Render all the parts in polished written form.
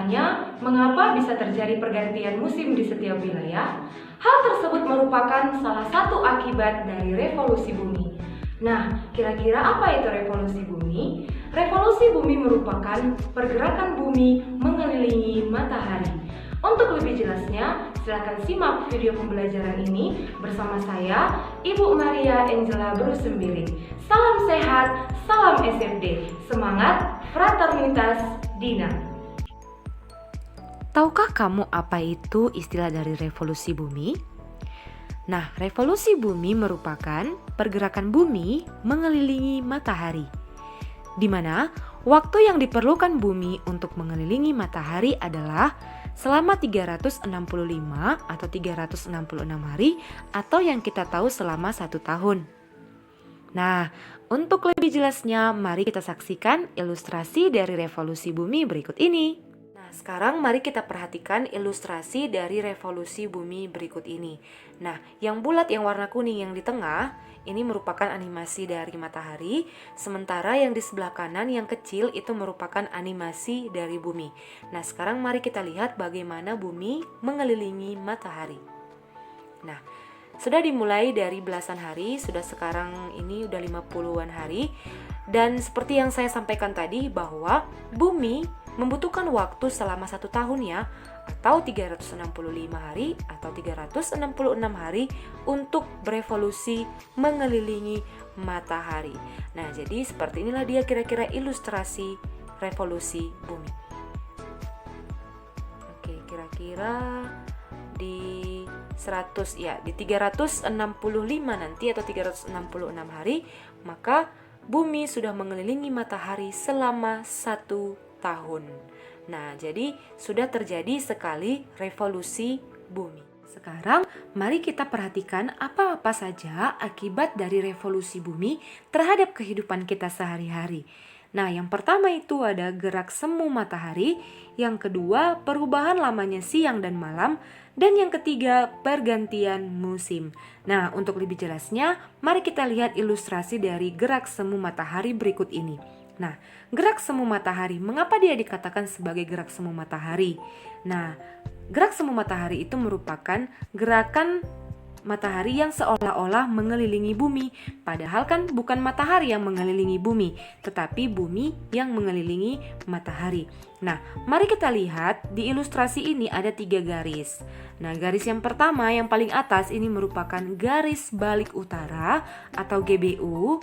bertanya, mengapa bisa terjadi pergantian musim di setiap wilayah? Hal tersebut merupakan salah satu akibat dari revolusi bumi. Nah, kira-kira apa itu revolusi bumi? Revolusi bumi merupakan pergerakan bumi mengelilingi matahari. Untuk lebih jelasnya, silakan simak video pembelajaran ini bersama saya, Ibu Maria Angela Berusembiring. Salam sehat, salam SFD, semangat, fraternitas, Dina. Tahukah kamu apa itu istilah dari revolusi bumi? Nah, revolusi bumi merupakan pergerakan bumi mengelilingi matahari, di mana waktu yang diperlukan bumi untuk mengelilingi matahari adalah selama 365 atau 366 hari atau yang kita tahu selama 1 tahun. Nah, untuk lebih jelasnya, mari kita saksikan ilustrasi dari revolusi bumi berikut ini. Nah, sekarang mari kita perhatikan ilustrasi dari revolusi bumi berikut ini. Nah, yang bulat yang warna kuning yang di tengah, ini merupakan animasi dari matahari, sementara yang di sebelah kanan yang kecil itu merupakan animasi dari bumi. Nah, sekarang mari kita lihat bagaimana bumi mengelilingi matahari. Nah, sudah dimulai dari belasan hari, sudah sekarang ini udah 50-an hari. Dan seperti yang saya sampaikan tadi bahwa bumi membutuhkan waktu selama 1 tahun ya, atau 365 hari atau 366 hari untuk berevolusi mengelilingi matahari. Nah, jadi seperti inilah dia kira-kira ilustrasi revolusi bumi. Oke, kira-kira di 365 nanti atau 366 hari, maka bumi sudah mengelilingi matahari selama 1 tahun. Nah, jadi sudah terjadi sekali revolusi bumi. Sekarang mari kita perhatikan apa-apa saja akibat dari revolusi bumi terhadap kehidupan kita sehari-hari. Nah, yang pertama itu ada gerak semu matahari, yang kedua perubahan lamanya siang dan malam, dan yang ketiga pergantian musim. Nah, untuk lebih jelasnya, mari kita lihat ilustrasi dari gerak semu matahari berikut ini. Nah, gerak semu matahari, mengapa dia dikatakan sebagai gerak semu matahari? Nah, gerak semu matahari itu merupakan gerakan matahari yang seolah-olah mengelilingi bumi, padahal kan bukan matahari yang mengelilingi bumi, tetapi bumi yang mengelilingi matahari. Nah, mari kita lihat di ilustrasi ini ada 3 garis. Nah, garis yang pertama yang paling atas ini merupakan garis balik utara atau GBU.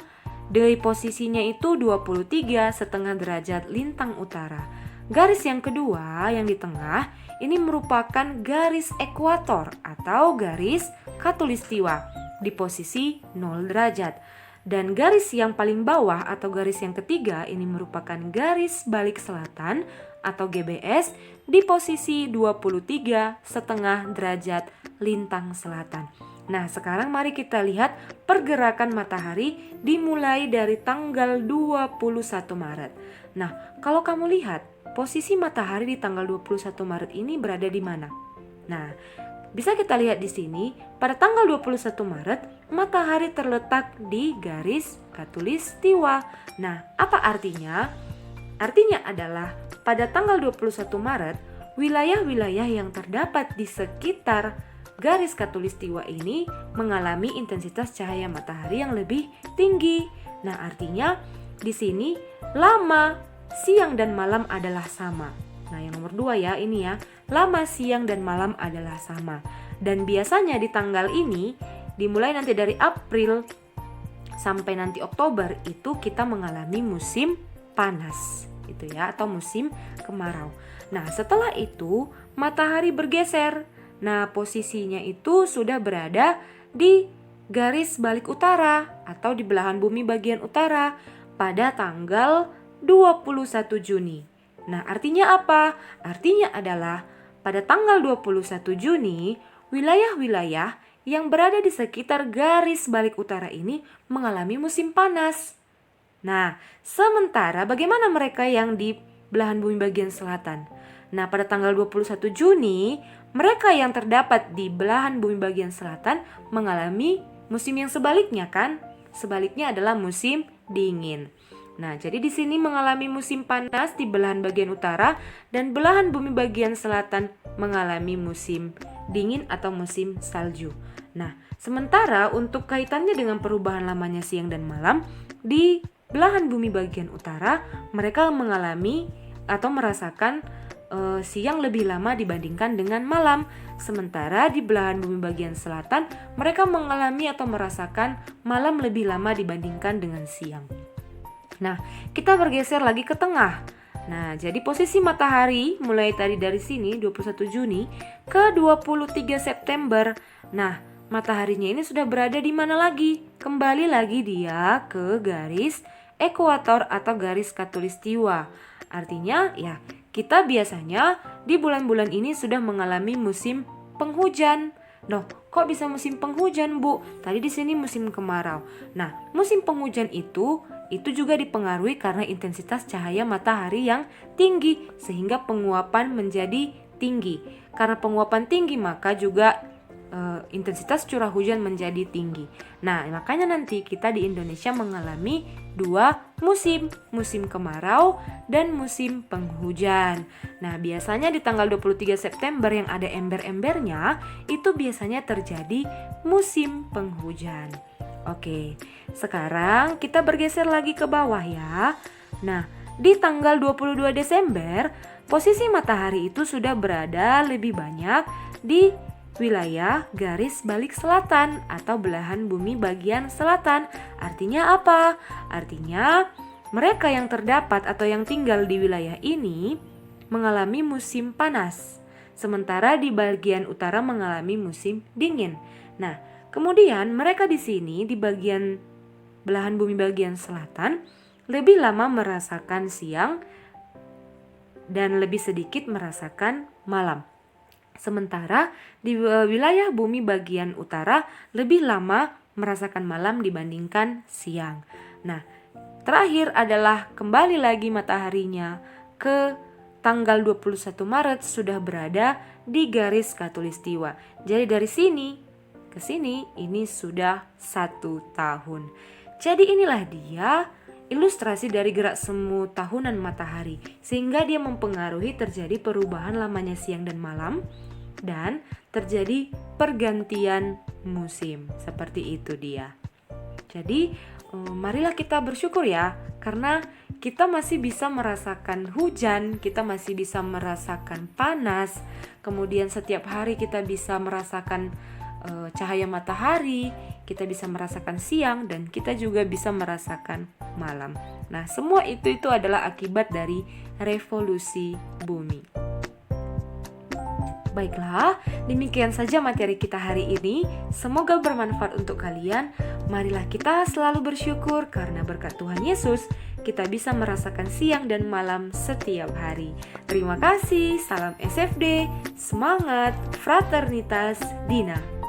Dari posisinya itu 23,5 derajat lintang utara. Garis yang kedua yang di tengah ini merupakan garis ekuator atau garis khatulistiwa di posisi 0 derajat. Dan garis yang paling bawah atau garis yang ketiga ini merupakan garis balik selatan atau GBS di posisi 23,5 derajat lintang selatan. Nah, sekarang mari kita lihat pergerakan matahari dimulai dari tanggal 21 Maret. Nah, kalau kamu lihat posisi matahari di tanggal 21 Maret ini berada di mana? Nah, bisa kita lihat di sini, pada tanggal 21 Maret, matahari terletak di garis khatulistiwa. Nah, apa artinya? Artinya adalah pada tanggal 21 Maret, wilayah-wilayah yang terdapat di sekitar garis khatulistiwa ini mengalami intensitas cahaya matahari yang lebih tinggi. Nah, artinya di sini lama siang dan malam adalah sama. Nah, yang nomor 2 ya, ini ya. Lama siang dan malam adalah sama. Dan biasanya di tanggal ini, dimulai nanti dari April sampai nanti Oktober, itu kita mengalami musim panas. Itu ya, atau musim kemarau. Nah, setelah itu matahari bergeser. Nah, posisinya itu sudah berada di garis balik utara atau di belahan bumi bagian utara pada tanggal 21 Juni. Nah, artinya apa? Artinya adalah pada tanggal 21 Juni, wilayah-wilayah yang berada di sekitar garis balik utara ini mengalami musim panas. Nah, sementara bagaimana mereka yang di belahan bumi bagian selatan? Nah, pada tanggal 21 Juni, mereka yang terdapat di belahan bumi bagian selatan mengalami musim yang sebaliknya kan? Sebaliknya adalah musim dingin. Nah, jadi di sini mengalami musim panas di belahan bagian utara dan belahan bumi bagian selatan mengalami musim dingin atau musim salju. Nah, sementara untuk kaitannya dengan perubahan lamanya siang dan malam, di belahan bumi bagian utara mereka mengalami atau merasakan siang lebih lama dibandingkan dengan malam. Sementara di belahan bumi bagian selatan mereka mengalami atau merasakan malam lebih lama dibandingkan dengan siang. Nah, kita bergeser lagi ke tengah. Nah, jadi posisi matahari mulai tadi dari sini 21 Juni ke 23 September. Nah, mataharinya ini sudah berada di mana lagi? Kembali lagi dia ke garis ekuator atau garis khatulistiwa. Artinya ya, kita biasanya di bulan-bulan ini sudah mengalami musim penghujan. Loh, kok bisa musim penghujan, Bu? Tadi di sini musim kemarau. Nah, musim penghujan itu juga dipengaruhi karena intensitas cahaya matahari yang tinggi sehingga penguapan menjadi tinggi. Karena penguapan tinggi maka juga intensitas curah hujan menjadi tinggi. Nah, makanya nanti kita di Indonesia mengalami dua musim, musim kemarau dan musim penghujan. Nah, biasanya di tanggal 23 September yang ada ember-embernya itu biasanya terjadi musim penghujan. Oke, sekarang kita bergeser lagi ke bawah ya. Nah, di tanggal 22 Desember, posisi matahari itu sudah berada lebih banyak di wilayah garis balik selatan atau belahan bumi bagian selatan. Artinya apa? Artinya mereka yang terdapat atau yang tinggal di wilayah ini mengalami musim panas, sementara di bagian utara mengalami musim dingin. Nah, kemudian mereka di sini di bagian belahan bumi bagian selatan lebih lama merasakan siang dan lebih sedikit merasakan malam. Sementara di wilayah bumi bagian utara lebih lama merasakan malam dibandingkan siang. Nah, terakhir adalah kembali lagi mataharinya ke tanggal 21 Maret sudah berada di garis khatulistiwa. Jadi dari sini ke sini ini sudah 1 tahun. Jadi inilah dia ilustrasi dari gerak semu tahunan matahari, sehingga dia mempengaruhi terjadi perubahan lamanya siang dan malam dan terjadi pergantian musim. Seperti itu dia. Jadi marilah kita bersyukur ya, karena kita masih bisa merasakan hujan, kita masih bisa merasakan panas, kemudian setiap hari kita bisa merasakan cahaya matahari, kita bisa merasakan siang, dan kita juga bisa merasakan malam. Nah, semua itu adalah akibat dari revolusi bumi. Baiklah, demikian saja materi kita hari ini. Semoga bermanfaat untuk kalian. Marilah kita selalu bersyukur karena berkat Tuhan Yesus kita bisa merasakan siang dan malam setiap hari. Terima kasih, salam SFD, semangat, fraternitas, Dina.